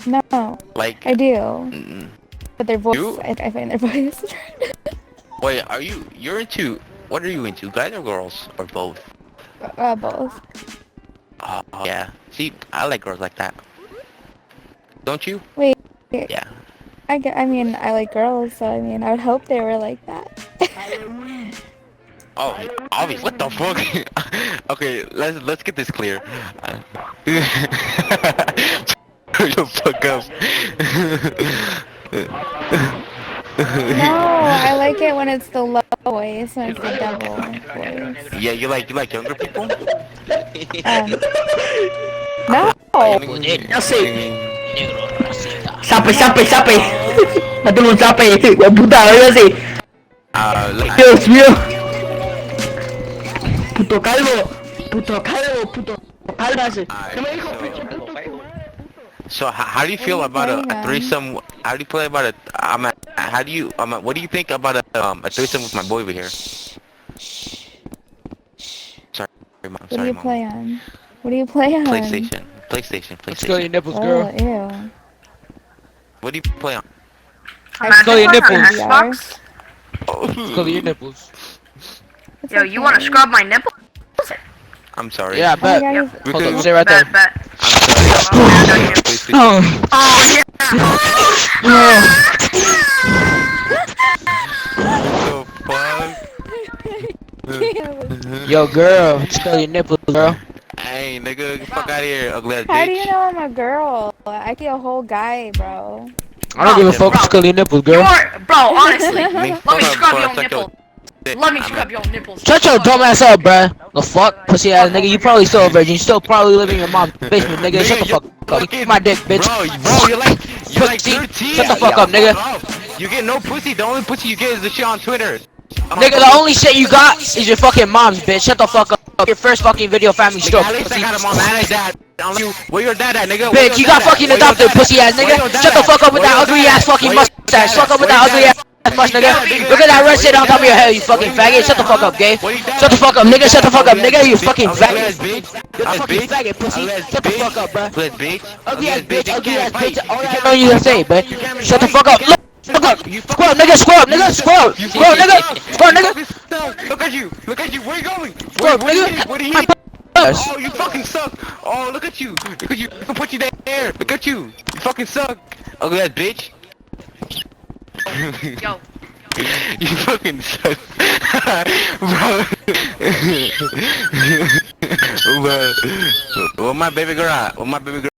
No, Like, I do. mm, But their voice, you? I find their voice. Wait, you're into, what are you into, guys or girls, or both? Both. Oh, yeah. See, I like girls like that. Don't you? Wait, Yeah. I mean, I like girls, so I mean, I would hope they were like that. Oh, obvious. What the fuck? Okay, let's get this clear. Shut the fuck up. No, I like it when it's the low voice, when it's the double voice. Yeah, you like younger people? No. Así. Sape, sape, sape. Date un sape, puta, algo así. Like, Dios mío. Puto calvo. Puto calvo, puto calvas. No me dijo pinche puto. so how do you feel about a threesome? How do you feel about what do you think about a threesome with my boy over here? Sorry, mom. What do Sorry, you mom. play on? What do you play on? PlayStation. Let's go your nipples, girl. Oh, ew. What do you play on? Let's go your nipples. Xbox? Let's go your nipples. It's Yo, you wanna okay. scrub my nipples? I'm sorry. Yeah, I Oh my bet. God, Yep. he's- Hold on, stay right there. Bet. I'm sorry. Please, please. Oh. Oh yeah. What the fuck? Yo, girl, let's go your nipples, girl. Hey, nigga, get the fuck out of here, ugly ass bitch. How do you know I'm a girl? I see a whole guy, bro. I don't give a fuck. Let's go your nipples, girl. Bro, honestly, Me, let me fuck up scrub before I your suck your nipples. dick. Let me I'm scrub a- your nipples. Shut your dumb ass up, bruh. The fuck, pussy ass nigga. You probably still a virgin. You still probably living in your mom's basement, nigga. Shut the fuck up. Eat my dick, bitch. Bro, you're like Pussy. 13. Shut the fuck up, nigga. You get no pussy. The only pussy you get is the shit on Twitter. Nigga, the only shit you got is your fucking mom's, bitch. Shut the fuck up. Your first fucking video family stroke. At least I Pussy. got a mom and a dad. Where your dad at, nigga? Bitch, you got fucking adopted, pussy ass nigga. Shut the fuck up with that ugly ass fucking mustache. Fuck up with that ugly ass mustache, nigga. Look at that red shit on top of your head, you fucking faggot. Shut the fuck up, gay. Shut the fuck up, nigga. Shut the fuck up, nigga. You fucking faggot. You're a fucking faggot, pussy. Shut the fuck up, bruh. Ugly ass bitch, ugly ass bitch. All I know you to say, bruh. Shut the fuck up. Look up. Squirrel, nigga. Squirrel, nigga. Squirrel. Squirrel, nigga. Squirrel, nigga. Look at you. Where you going? Squirrel, nigga. What do you My eat? puss. Oh, you fucking suck. Oh, look at you. You can put you there. Look at you. You fucking suck. Ugly ass bitch. Yo. You fucking suck. Bro. Bro. Where my baby girl at? Where my baby girl?